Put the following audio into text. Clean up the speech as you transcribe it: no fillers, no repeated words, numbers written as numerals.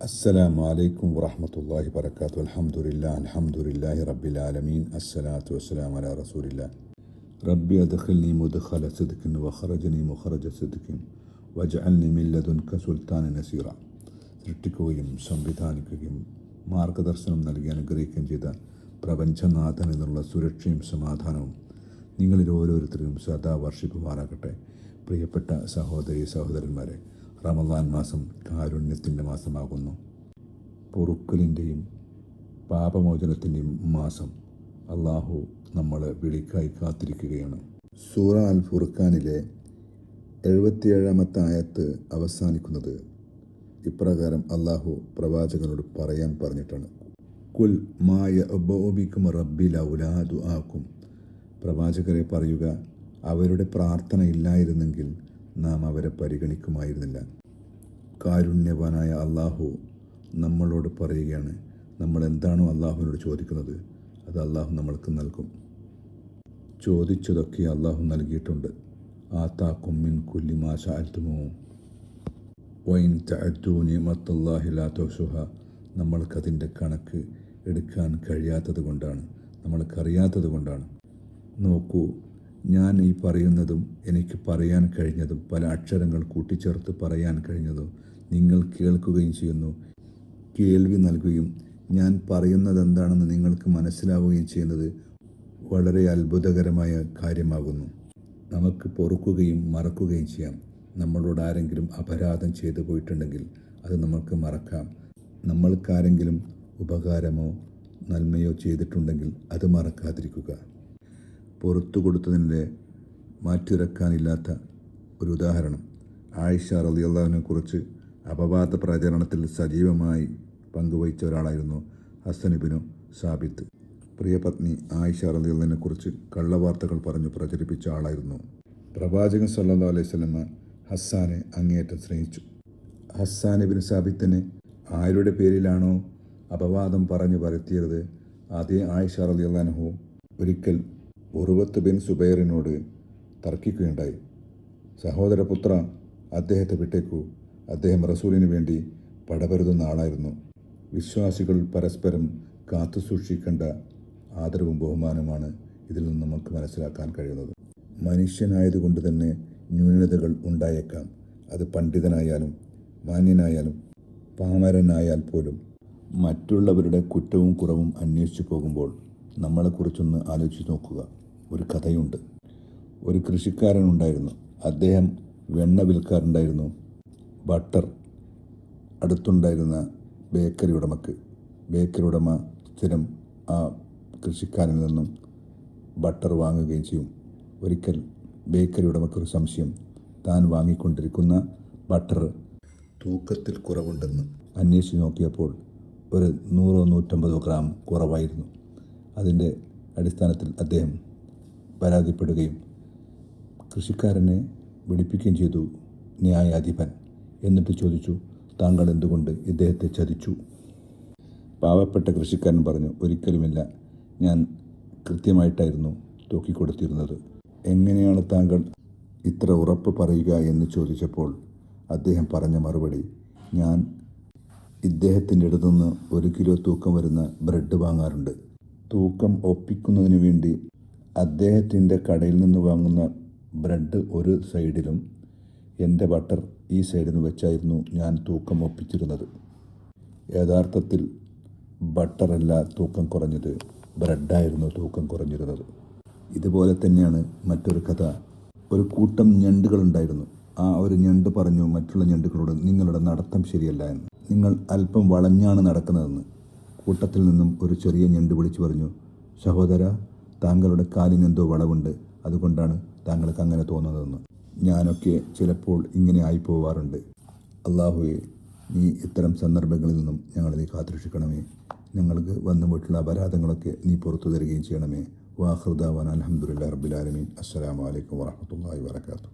അസ്സലാമു അലൈക്കും വറഹ്മത്തുള്ളാഹി വബറകാതുഹു. അൽഹംദുലില്ലാഹി റബ്ബിൽ ആലമീൻ. അസ്സലാത്തു വസ്സലാമു അലാ റസൂലില്ലാഹ്. റബ്ബി അദ്ഖിൽനി മുദ്ഖല സിദ്ഖിൻ വഖറജ്നി മുഖറജ സിദ്ഖിൻ വജ്അൽനി മിൻ ലദുൻക സുൽത്താനൻ നസീറ. സൃഷ്ടിക്കുകയും സംവിധാനിക്കുകയും മാർഗദർശനം നൽകി അനുഗ്രഹിക്കുകയും ചെയ്ത പ്രപഞ്ചനാഥൻ എന്നുള്ള സുരക്ഷയും സമാധാനവും നിങ്ങളിൽ ഓരോരുത്തരും സദാ വർഷിക്കുമാറാകട്ടെ. പ്രിയപ്പെട്ട സഹോദരി സഹോദരന്മാരെ, റമദാൻ മാസം കാരുണ്യത്തിൻ്റെ മാസമാകുന്നു. പൊറുക്കലിൻ്റെയും പാപമോചനത്തിൻ്റെയും മാസം. അള്ളാഹു നമ്മളെ വിളിക്കായി കാത്തിരിക്കുകയാണ്. സൂറ അൽ ഫുർഖാനിലെ 77-ാമത്തെ ആയത്ത് അവസാനിക്കുന്നത് ഇപ്രകാരം അള്ളാഹു പ്രവാചകനോട് പറയാൻ പറഞ്ഞിട്ടാണ്. കുൽ മാ യഅ്ബഉ ബികും റബ്ബി ലൗലാ ദുആക്കും. പ്രവാചകരെ പറയുക, അവരുടെ പ്രാർത്ഥന ഇല്ലായിരുന്നെങ്കിൽ നാം അവരെ പരിഗണിക്കുമായിരുന്നില്ല. കാരുണ്യവാനായ അള്ളാഹു നമ്മളോട് പറയുകയാണ്, നമ്മൾ എന്താണോ അള്ളാഹുവിനോട് ചോദിക്കുന്നത് അത് അള്ളാഹു നമ്മൾക്ക് നൽകും. ചോദിച്ചതൊക്കെ അള്ളാഹു നൽകിയിട്ടുണ്ട്. ആതാക്കും മിൻ കുല്ലി മാ സഅൽതുമൂ വഇൻ തഅദ്ദൂ നിഅമത്തല്ലാഹി ലാ തുഹ്സുഹാ. നമ്മൾക്കതിൻ്റെ കണക്ക് എടുക്കാൻ കഴിയാത്തത് കൊണ്ടാണ്, നമ്മൾക്കറിയാത്തത് കൊണ്ടാണ്. നോക്കൂ, ഞാൻ ഈ പറയുന്നതും എനിക്ക് പറയാൻ കഴിഞ്ഞതും പല അക്ഷരങ്ങൾ കൂട്ടിച്ചേർത്ത് പറയാൻ കഴിഞ്ഞതും നിങ്ങൾ കേൾക്കുകയും ചെയ്യുന്നു. കേൾവി നൽകുകയും ഞാൻ പറയുന്നത് എന്താണെന്ന് നിങ്ങൾക്ക് മനസ്സിലാവുകയും ചെയ്യുന്നത് വളരെ അത്ഭുതകരമായ കാര്യമാകുന്നു. നമുക്ക് പൊറുക്കുകയും മറക്കുകയും ചെയ്യാം. നമ്മളോട് ആരെങ്കിലും അപരാധം ചെയ്തു പോയിട്ടുണ്ടെങ്കിൽ അത് നമുക്ക് മറക്കാം. നമ്മൾക്കാരെങ്കിലും ഉപകാരമോ നന്മയോ ചെയ്തിട്ടുണ്ടെങ്കിൽ അത് മറക്കാതിരിക്കുക. പുറത്തു കൊടുത്തതിൻ്റെ മാറ്റിരക്കാനില്ലാത്ത ഒരു ഉദാഹരണം. ആയിഷ റളിയല്ലാഹുവിനെ കുറിച്ച് അപവാദ പ്രചരണത്തിൽ സജീവമായി പങ്കുവഹിച്ച ഒരാളായിരുന്നു ഹസ്സൻ ഇബ്നു സാബിത്ത്. പ്രിയപത്നി ആയിഷ റളിയല്ലാഹുവിനെ കുറിച്ച് കള്ളവാർത്തകൾ പറഞ്ഞു പ്രചരിപ്പിച്ച ആളായിരുന്നു. പ്രവാചകൻ സല്ലല്ലാഹു അലൈഹി വസല്ലം ഹസ്സാനെ അങ്ങേയറ്റം സ്നേഹിച്ചു. ഹസ്സാൻ ഇബ്നു സാബിത്തിനെ ആരുടെ പേരിലാണോ അപവാദം പറഞ്ഞു പരത്തിയത്, അതേ ആയിഷ റളിയല്ലാഹു ഒരിക്കൽ ഉർവത്ത് ബിൻ സുബൈറിനോട് തർക്കിക്കുകയുണ്ടായി. സഹോദരപുത്ര, അദ്ദേഹത്തെ വിട്ടേക്കൂ, അദ്ദേഹം റസൂലിന് വേണ്ടി പടപരുതുന്ന ആളായിരുന്നു. വിശ്വാസികൾ പരസ്പരം കാത്തു സൂക്ഷിക്കേണ്ട ആദരവും ബഹുമാനവുമാണ് ഇതിൽ നിന്ന് നമുക്ക് മനസ്സിലാക്കാൻ കഴിയുന്നത്. മനുഷ്യനായതുകൊണ്ട് തന്നെ ന്യൂനതകൾ ഉണ്ടായേക്കാം. അത് പണ്ഡിതനായാലും മാന്യനായാലും പാമരനായാൽ പോലും. മറ്റുള്ളവരുടെ കുറ്റവും കുറവും അന്വേഷിച്ചു പോകുമ്പോൾ നമ്മളെക്കുറിച്ചൊന്ന് ആലോചിച്ച് നോക്കുക. ഒരു കഥയുണ്ട്. ഒരു കൃഷിക്കാരനുണ്ടായിരുന്നു. അദ്ദേഹം വെണ്ണ വിൽക്കാറുണ്ടായിരുന്നു. ബട്ടർ അടുത്തുണ്ടായിരുന്ന ബേക്കറി ഉടമ സ്ഥിരം ആ കൃഷിക്കാരനിൽ നിന്നും ബട്ടർ വാങ്ങുകയും ചെയ്യും. ഒരിക്കൽ ബേക്കറി ഉടമയ്ക്കൊരു സംശയം. താൻ വാങ്ങിക്കൊണ്ടിരിക്കുന്ന ബട്ടർ തൂക്കത്തിൽ കുറവുണ്ടെന്ന് അന്വേഷിച്ച് നോക്കിയപ്പോൾ ഒരു 100-150 ഗ്രാം കുറവായിരുന്നു. അതിൻ്റെ അടിസ്ഥാനത്തിൽ അദ്ദേഹം പരാതിപ്പെടുകയും കൃഷിക്കാരനെ വിളിപ്പിക്കുകയും ചെയ്തു ന്യായാധിപൻ. എന്നിട്ട് ചോദിച്ചു, താങ്കൾ എന്തുകൊണ്ട് ഇദ്ദേഹത്തെ ചതിച്ചു? പാവപ്പെട്ട കൃഷിക്കാരൻ പറഞ്ഞു, ഒരിക്കലുമില്ല, ഞാൻ കൃത്യമായിട്ടായിരുന്നു തൂക്കിക്കൊടുത്തിരുന്നത്. എങ്ങനെയാണ് താങ്കൾ ഇത്ര ഉറപ്പ് പറയുക എന്ന് ചോദിച്ചപ്പോൾ അദ്ദേഹം പറഞ്ഞ മറുപടി, ഞാൻ ഇദ്ദേഹത്തിൻ്റെ അടുത്ത് നിന്ന് 1 കിലോ തൂക്കം വരുന്ന ബ്രെഡ് വാങ്ങാറുണ്ട്. തൂക്കം ഒപ്പിക്കുന്നതിന് വേണ്ടി അദ്ദേഹത്തിൻ്റെ കടയിൽ നിന്ന് വാങ്ങുന്ന ബ്രെഡ് ഒരു സൈഡിലും എൻ്റെ ബട്ടർ ഈ സൈഡിലും വെച്ചായിരുന്നു ഞാൻ തൂക്കം ഒപ്പിച്ചിരുന്നത്. യഥാർത്ഥത്തിൽ ബട്ടറല്ല തൂക്കം കുറഞ്ഞത്, ബ്രെഡായിരുന്നു തൂക്കം കുറഞ്ഞിരുന്നത്. ഇതുപോലെ തന്നെയാണ് മറ്റൊരു കഥ. ഒരു കൂട്ടം ഞണ്ടുകളുണ്ടായിരുന്നു. ആ ഒരു ഞണ്ട് പറഞ്ഞു മറ്റുള്ള ഞണ്ടുകളോട്, നിങ്ങളുടെ നടത്തം ശരിയല്ല എന്ന്, നിങ്ങൾ അല്പം വളഞ്ഞാണ് നടക്കുന്നതെന്ന്. കൂട്ടത്തിൽ നിന്നും ഒരു ചെറിയ ഞണ്ട് വിളിച്ചു പറഞ്ഞു, സഹോദര, താങ്കളുടെ കാലിന് എന്തോ വളവുണ്ട്, അതുകൊണ്ടാണ് താങ്കൾക്ക് അങ്ങനെ തോന്നുന്നതെന്ന്. ഞാനൊക്കെ ചിലപ്പോൾ ഇങ്ങനെ ആയിപ്പോവാറുണ്ട്. അള്ളാഹുവേ, നീ ഇത്തരം സന്ദർഭങ്ങളിൽ നിന്നും ഞങ്ങളെ കാത്തുരക്ഷിക്കണമേ. ഞങ്ങൾക്ക് വന്നുപോയിട്ടുള്ള അപരാധങ്ങളൊക്കെ നീ പുറത്തു തരികയും ചെയ്യണമേ. വാഖിറു ദഅ്വാനാ അൽഹംദുലില്ലാഹി റബ്ബിൽ ആലമീൻ. അസ്സലാമു അലൈക്കും വറഹ്മത്തുള്ളാഹി വബറകാതുഹു.